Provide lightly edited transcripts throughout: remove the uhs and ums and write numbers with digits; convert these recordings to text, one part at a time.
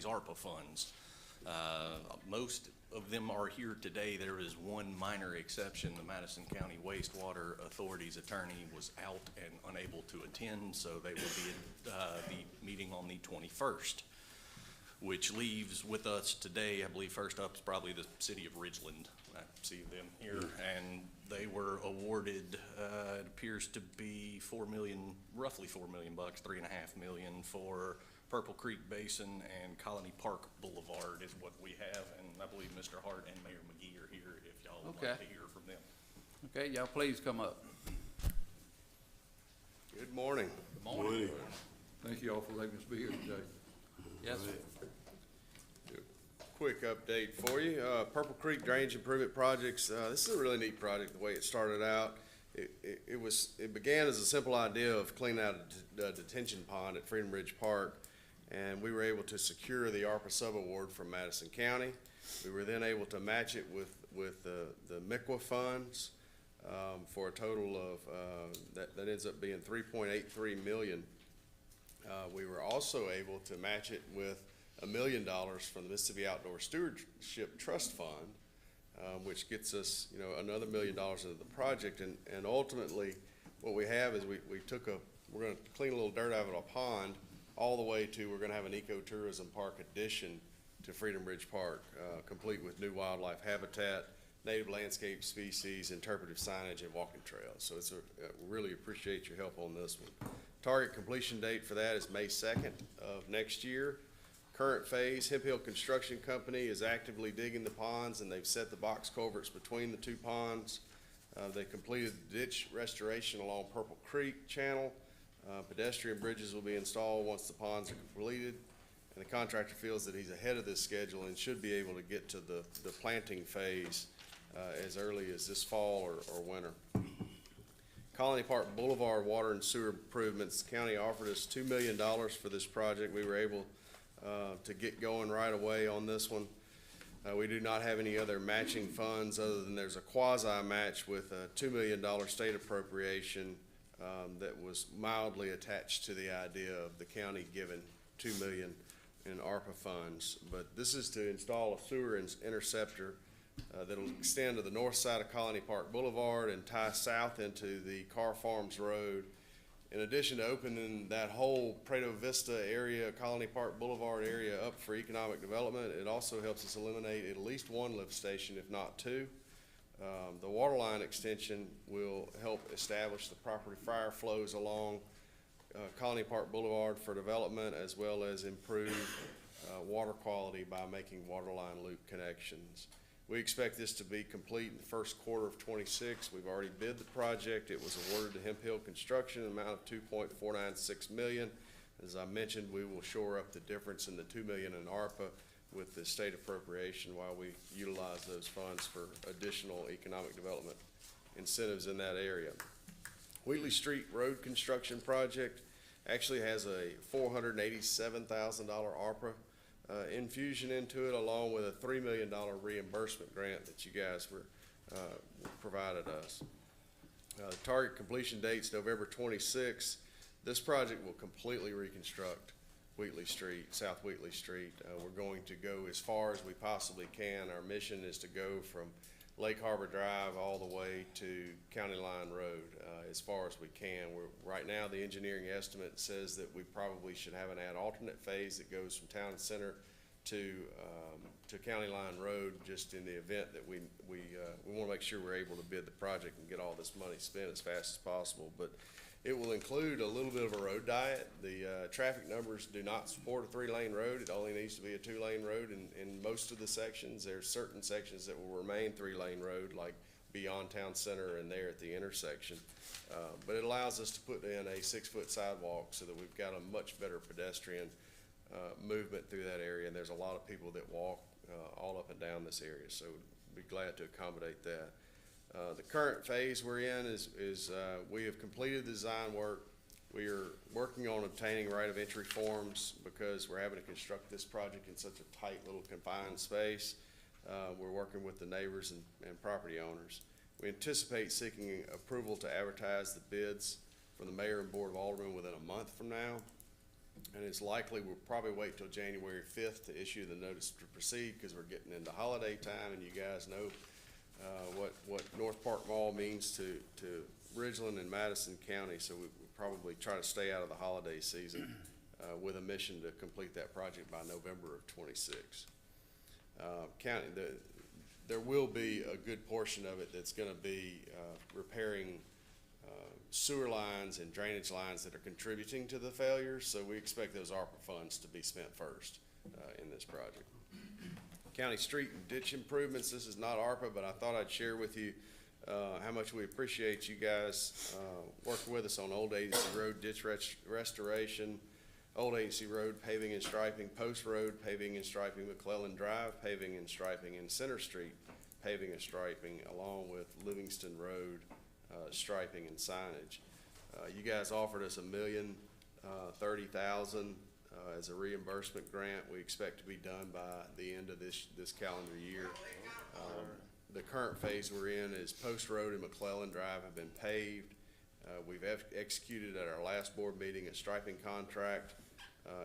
county's ARPA funds. Most of them are here today. There is one minor exception. The Madison County Wastewater Authority's attorney was out and unable to attend, so they will be at the meeting on the 21st, which leaves with us today, I believe first up is probably the city of Ridgeland. I see them here, and they were awarded, it appears to be roughly $4 million, $3.5 million for Purple Creek Basin and Colony Park Boulevard is what we have, and I believe Mr. Hart and Mayor McGee are here if y'all would like to hear from them. Okay, y'all please come up. Good morning. Good morning. Thank you all for letting us be here today. Yes, sir. Quick update for you. Purple Creek Drainage Improvement Projects. This is a really neat project, the way it started out. It began as a simple idea of cleaning out a detention pond at Freedom Ridge Park, and we were able to secure the ARPA subaward from Madison County. We were then able to match it with the MICWA funds for a total of, that ends up being $3.83 million. We were also able to match it with $1 million from the Mississippi Outdoor Stewardship Trust Fund, which gets us, another $1 million into the project. And ultimately, what we have is we're going to clean a little dirt out of a pond all the way to, we're going to have an ecotourism park addition to Freedom Ridge Park, complete with new wildlife habitat, native landscape species, interpretive signage, and walking trails. So we really appreciate your help on this one. Target completion date for that is May 2nd of next year. Current phase, Hemp Hill Construction Company is actively digging the ponds, and they've set the box culverts between the two ponds. They completed the ditch restoration along Purple Creek Channel. Pedestrian bridges will be installed once the ponds are completed, and the contractor feels that he's ahead of this schedule and should be able to get to the planting phase as early as this fall or winter. Colony Park Boulevard water and sewer improvements. The county offered us $2 million for this project. We were able to get going right away on this one. We do not have any other matching funds other than there's a quasi-match with a $2 million state appropriation that was mildly attached to the idea of the county giving $2 million in ARPA funds. But this is to install a sewer interceptor that'll extend to the north side of Colony Park Boulevard and tie south into the Carr Farms Road. In addition to opening that whole Prado Vista area, Colony Park Boulevard area up for economic development, it also helps us eliminate at least one lift station, if not two. The water line extension will help establish the proper fire flows along Colony Park Boulevard for development, as well as improve water quality by making water line loop connections. We expect this to be complete in the first quarter of 26. We've already bid the project. It was awarded to Hemp Hill Construction, an amount of $2.496 million. As I mentioned, we will shore up the difference in the $2 million in ARPA with the state appropriation while we utilize those funds for additional economic development incentives in that area. Wheatley Street Road Construction Project actually has a $487,000 ARPA infusion into it, along with a $3 million reimbursement grant that you guys provided us. Target completion date's November 26th. This project will completely reconstruct Wheatley Street, South Wheatley Street. We're going to go as far as we possibly can. Our mission is to go from Lake Harbor Drive all the way to County Line Road as far as we can. Right now, the engineering estimate says that we probably should have an alternate phase that goes from Town Center to County Line Road, just in the event that we want to make sure we're able to bid the project and get all this money spent as fast as possible. But it will include a little bit of a road diet. The traffic numbers do not support a 3-lane road. It only needs to be a 2-lane road in most of the sections. There's certain sections that will remain 3-lane road, like beyond Town Center and there at the intersection. But it allows us to put in a 6-foot sidewalk so that we've got a much better pedestrian movement through that area. And there's a lot of people that walk all up and down this area, so we'd be glad to accommodate that. The current phase we're in is we have completed the design work. We are working on obtaining right of entry forms because we're having to construct this project in such a tight little confined space. We're working with the neighbors and property owners. We anticipate seeking approval to advertise the bids from the mayor and board of aldermen within a month from now. And it's likely we'll probably wait till January 5th to issue the notice to proceed, because we're getting into holiday time, and you guys know what North Park Mall means to Ridgeland and Madison County, so we probably try to stay out of the holiday season with a mission to complete that project by November of '26. There will be a good portion of it that's gonna be repairing sewer lines and drainage lines that are contributing to the failures, so we expect those ARPA funds to be spent first in this project. County street and ditch improvements, this is not ARPA, but I thought I'd share with you how much we appreciate you guys working with us on Old Agency Road ditch restoration, Old Agency Road paving and striping, Post Road paving and striping, McClellan Drive paving and striping, and Center Street paving and striping, along with Livingston Road striping and signage. You guys offered us $1,030,000 as a reimbursement grant. We expect to be done by the end of this calendar year. The current phase we're in is Post Road and McClellan Drive have been paved. We've executed at our last board meeting a striping contract,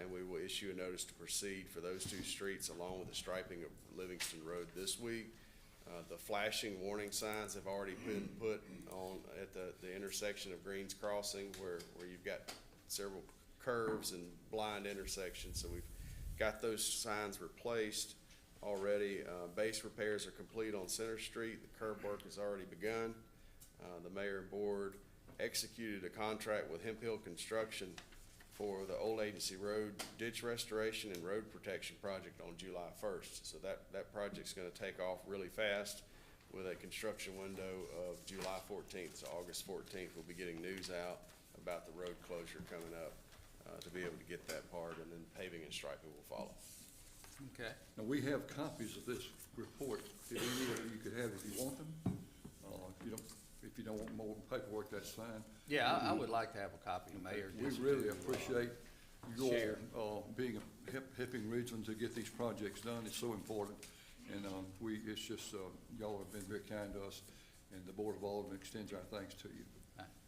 and we will issue a notice to proceed for those two streets, along with the striping of Livingston Road this week. The flashing warning signs have already been put on at the intersection of Greens Crossing, where you've got several curves and blind intersections, so we've got those signs replaced already. Base repairs are complete on Center Street. The curb work has already begun. The mayor and board executed a contract with Hemp Hill Construction for the Old Agency Road ditch restoration and road protection project on July 1st. So that project's gonna take off really fast with a construction window of July 14th. So August 14th, we'll be getting news out about the road closure coming up to be able to get that part, and then paving and striping will follow. Okay. Now, we have copies of this report. If any of you could have, if you want them. If you don't want more paperwork, that's fine. Yeah, I would like to have a copy, Mayor. We just really to, appreciate share. your, being helping Ridgeland to get these projects done. It's so important. And, it's just, y'all have been very kind to us, and the Board of Aldermen extends our thanks to you.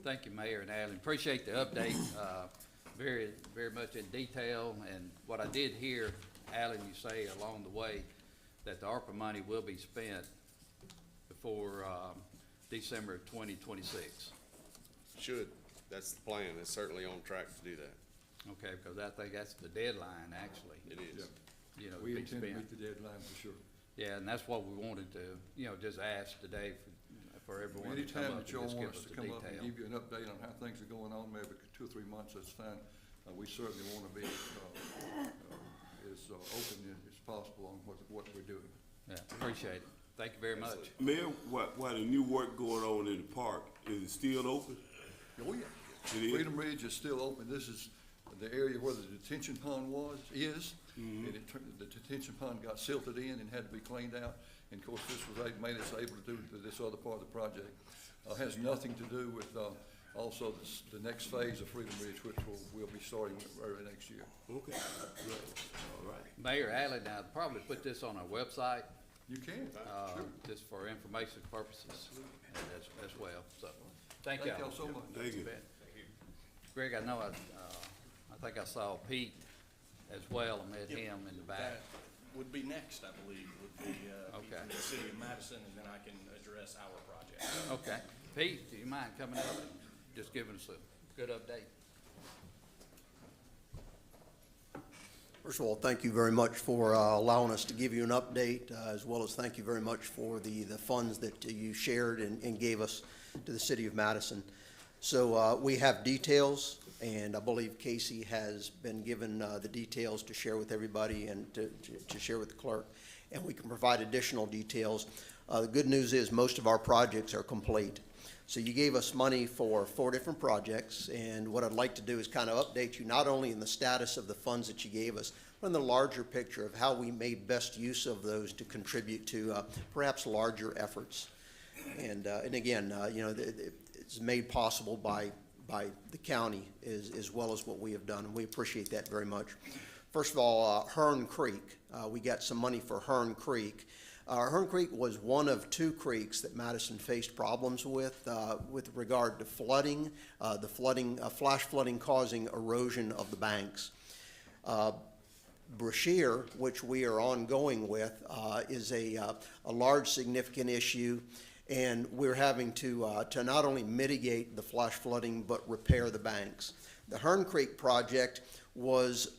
Thank you, Mayor and Alan. Appreciate the update, very, very much in detail. And what I did hear, Alan, you say along the way that the ARPA money will be spent before December of 2026. Should. That's the plan. It's certainly on track to do that. Okay, because I think that's the deadline, actually. It is. You know, We be intend to spent. meet the deadline for sure. Yeah, and that's what we wanted to, just ask today for everyone to come Anytime up that and y'all just give want us us to the come up and detail. give you an update on how things are going on, maybe 2 or 3 months, that's fine. We certainly want to be as open as possible on what we're doing. Yeah, appreciate it. Thank you very much. Mayor, while the new work going on in the park, is it still open? Oh, yeah. It is? Freedom Ridge is still open. This is the area where the detention pond is. And the detention pond got silted in and had to be cleaned out. And of course, this made us able to do this other part of the project. Has nothing to do with, also the next phase of Freedom Ridge, which we'll be starting early next year. Okay, all right. Mayor Allen, I'll probably put this on our website, You can, sure. just for information purposes as well, so. Thank Thank y'all. y'all so much. Thank you. Greg, I know I think I saw Pete as well. I met him in the back. That would be next, I believe, would be Okay. from the city of Madison, and then I can address our project. Okay. Pete, do you mind coming up and just giving us a good update? First of all, thank you very much for allowing us to give you an update, as well as thank you very much for the funds that you shared and gave us to the city of Madison. So we have details, and I believe Casey has been given the details to share with everybody and to share with the clerk, and we can provide additional details. The good news is most of our projects are complete. So you gave us money for 4 different projects, and what I'd like to do is kind of update you not only in the status of the funds that you gave us, but in the larger picture of how we made best use of those to contribute to perhaps larger efforts. And again, it's made possible by the county as well as what we have done, and we appreciate that very much. First of all, Hearn Creek. We got some money for Hearn Creek. Hearn Creek was one of 2 creeks that Madison faced problems with regard to flooding, flash flooding causing erosion of the banks. Brashear, which we are ongoing with, is a large significant issue, and we're having to not only mitigate the flash flooding, but repair the banks. The Hearn Creek project was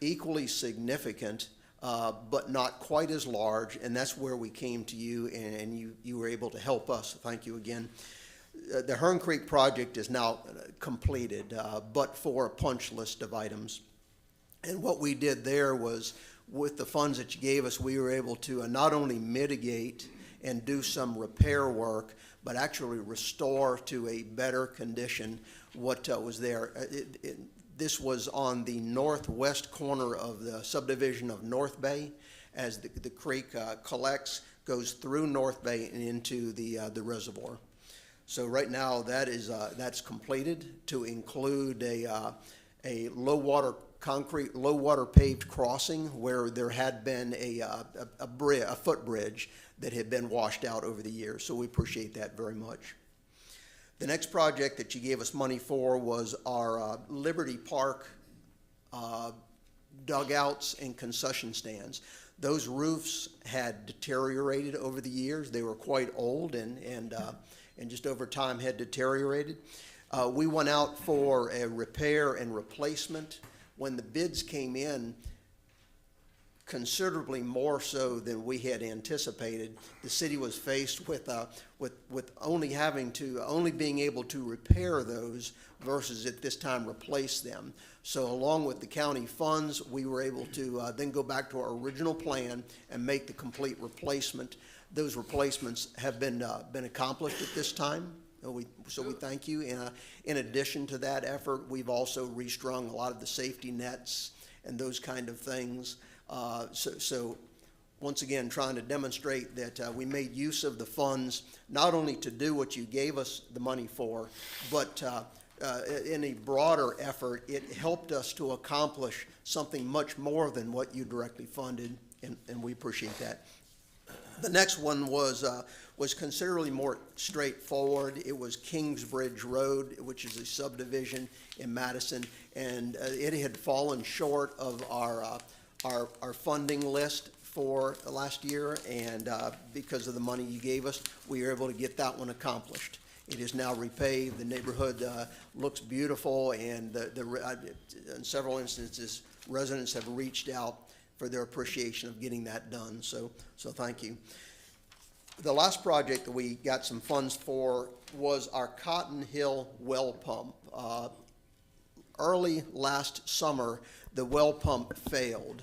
equally significant, but not quite as large, and that's where we came to you, and you were able to help us. Thank you again. The Hearn Creek project is now completed, but for a punch list of items. And what we did there was, with the funds that you gave us, we were able to not only mitigate and do some repair work, but actually restore to a better condition what was there. This was on the northwest corner of the subdivision of North Bay, as the creek collects, goes through North Bay and into the reservoir. So right now that's completed to include a low water paved crossing where there had been a footbridge that had been washed out over the years. So we appreciate that very much. The next project that you gave us money for was our Liberty Park dugouts and concession stands. Those roofs had deteriorated over the years. They were quite old and just over time had deteriorated. We went out for a repair and replacement. When the bids came in, considerably more so than we had anticipated, the city was faced with only being able to repair those versus at this time replace them. So along with the county funds, we were able to then go back to our original plan and make the complete replacement. Those replacements have been accomplished at this time. So we thank you. In addition to that effort, we've also restrung a lot of the safety nets and those kind of things. So once again, trying to demonstrate that we made use of the funds not only to do what you gave us the money for, but in a broader effort, it helped us to accomplish something much more than what you directly funded, and we appreciate that. The next one was considerably more straightforward. It was Kingsbridge Road, which is a subdivision in Madison, and it had fallen short of our funding list for last year, and because of the money you gave us, we were able to get that one accomplished. It is now repaved. The neighborhood looks beautiful, and in several instances, residents have reached out for their appreciation of getting that done. So thank you. The last project that we got some funds for was our Cotton Hill well pump. Early last summer, the well pump failed,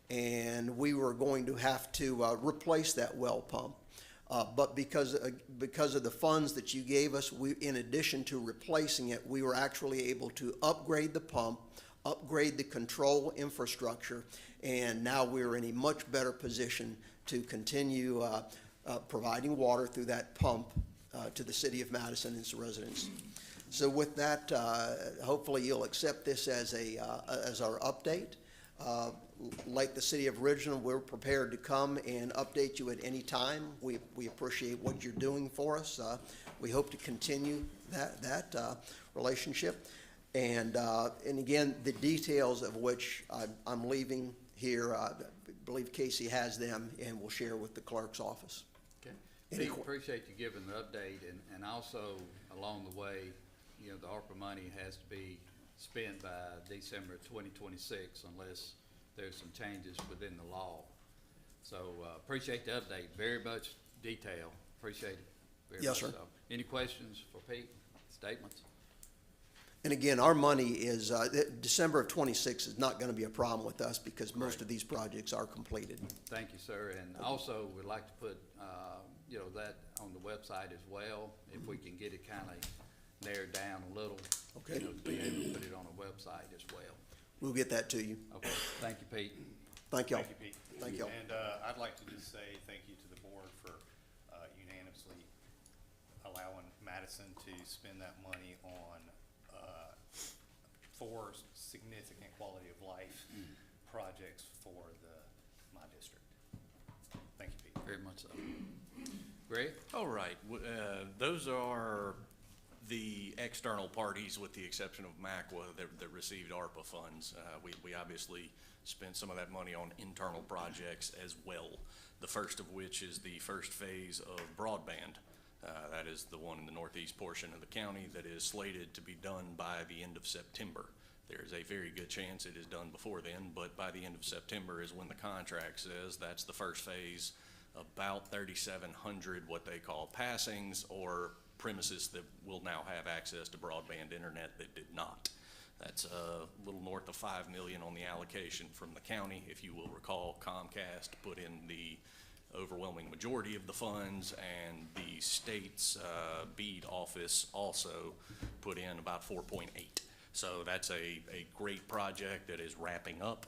and we were going to have to replace that well pump. But because of the funds that you gave us, in addition to replacing it, we were actually able to upgrade the pump, upgrade the control infrastructure, and now we're in a much better position to continue providing water through that pump to the city of Madison and its residents. So with that, hopefully you'll accept this as our update. Like the city of Ridgeland, we're prepared to come and update you at any time. We appreciate what you're doing for us. We hope to continue that relationship. And again, the details of which I'm leaving here, I believe Casey has them and will share with the clerk's office. Okay. Pete, appreciate you giving the update, and also along the way, you know, the ARPA money has to be spent by December 2026 unless there's some changes within the law. So appreciate the update. Very much detail. Appreciate it. Very yes, much sir. So. Any questions for Pete? Statements? And again, our money is, December of 26 is not going to be a problem with us because most of these projects are completed. Thank you, sir. And also, we'd like to put, you know, that on the website as well, if we can get it kind of narrowed down a little. Okay. You know, to be able to put it on a website as well. We'll get that to you. Okay. Thank you, Pete. Thank y'all. Thank you, Pete. Thank y'all. And I'd like to just say thank you to the board for unanimously allowing Madison to spend that money on four significant quality of life projects for my district. Thank you, Pete. Very much so. Greg? All right, those are The external parties, with the exception of MACWA, that received ARPA funds, we obviously spent some of that money on internal projects as well. The first of which is the first phase of broadband. That is the one in the northeast portion of the county that is slated to be done by the end of September. There is a very good chance it is done before then, but by the end of September is when the contract says. That's the first phase, about 3,700 what they call passings, or premises that will now have access to broadband internet that did not. That's a little north of 5 million on the allocation from the county. If you will recall, Comcast put in the overwhelming majority of the funds, and the state's BEAD office also put in about 4.8. So that's a great project that is wrapping up.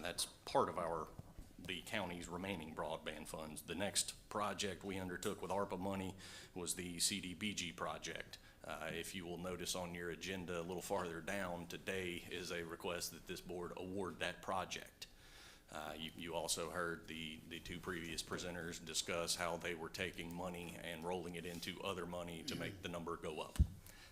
That's part of the county's remaining broadband funds. The next project we undertook with ARPA money was the CDBG project. If you will notice on your agenda a little farther down, today is a request that this board award that project. You also heard the two previous presenters discuss how they were taking money and rolling it into other money to make the number go up.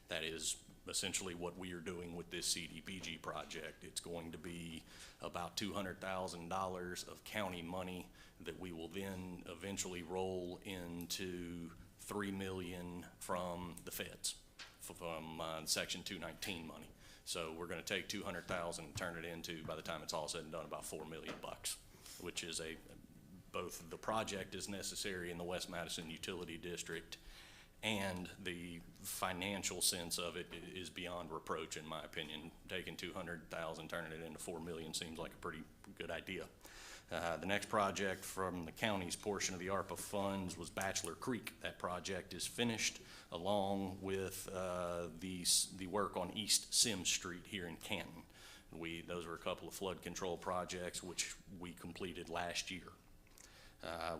That is essentially what we are doing with this CDBG project. It's going to be about $200,000 of county money that we will then eventually roll into $3 million from the feds, from Section 219 money. So we're going to take 200,000 and turn it into, by the time it's all said and done, about $4 million, which is both the project is necessary in the West Madison Utility District, and the financial sense of it is beyond reproach, in my opinion. Taking 200,000, turning it into 4 million seems like a pretty good idea. The next project from the county's portion of the ARPA funds was Bachelor Creek. That project is finished, along with the work on East Sims Street here in Canton. Those are a couple of flood control projects which we completed last year.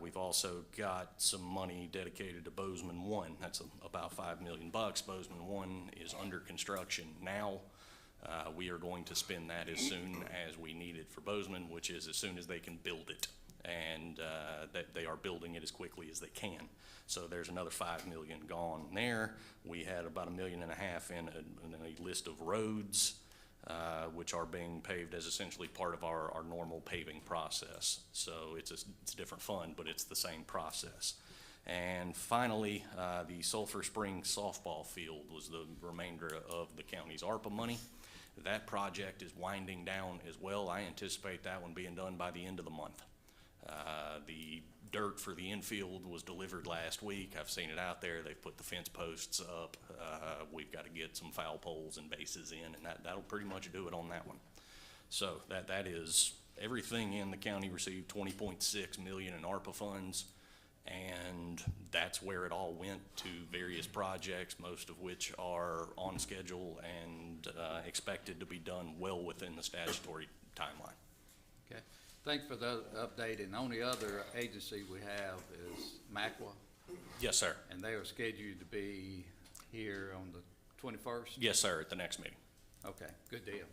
We've also got some money dedicated to Bozeman 1. That's about $5 million. Bozeman 1 is under construction now. We are going to spend that as soon as we need it for Bozeman, which is as soon as they can build it, and that they are building it as quickly as they can. So there's another $5 million gone there. We had about $1.5 million in a list of roads, which are being paved as essentially part of our normal paving process. So it's a different fund, but it's the same process. And finally, the Sulphur Springs softball field was the remainder of the county's ARPA money. That project is winding down as well. I anticipate that one being done by the end of the month. The dirt for the infield was delivered last week. I've seen it out there. They've put the fence posts up. We've got to get some foul poles and bases in, and that'll pretty much do it on that one. So that is everything in the county received $20.6 million in ARPA funds, and that's where it all went to various projects, most of which are on schedule and expected to be done well within the statutory timeline. Okay, thanks for the update. And the only other agency we have is MACWA, Yes, sir. and they are scheduled to be here on the 21st? Yes, sir, at the next meeting. Okay, good deal.